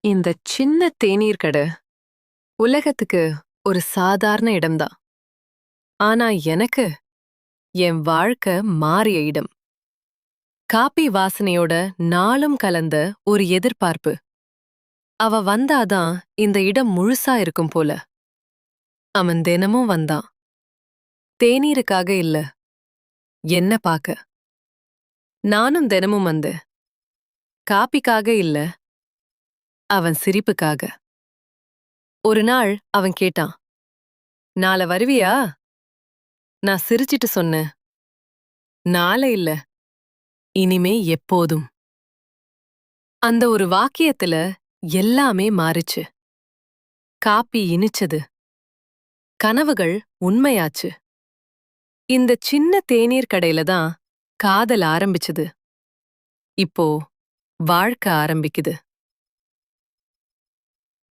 இந்த சின்ன தேநீர் கடை உலகத்துக்கு ஒரு சாதாரண இடம்தான். ஆனா எனக்கு என் வாழ்க்கை மாறிய இடம். காபி வாசனையோட நாளும் கலந்த ஒரு எதிர்பார்ப்பு. அவ வந்தாதான் இந்த இடம் முழுசா இருக்கும் போல. அவன் தினமும் வந்தான். தேநீருக்காக இல்ல, என்ன பாக்க. நானும் தினமும் வந்தேன். காபிக்காக இல்ல, அவன் சிரிப்புக்காக. ஒரு நாள் அவன் கேட்டான், நாளை வருவியா? நான் சிரிச்சிட்டு சொன்னேன், நாளை இல்ல, இனிமே எப்போதும். அந்த ஒரு வாக்கியத்துல எல்லாமே மாறிச்சு. காப்பி இனிச்சது, கனவுகள் உண்மையாச்சு. இந்த சின்ன தேநீர் கடையில தான் காதல் ஆரம்பிச்சது. இப்போ வாழ்க்கை ஆரம்பிக்குது.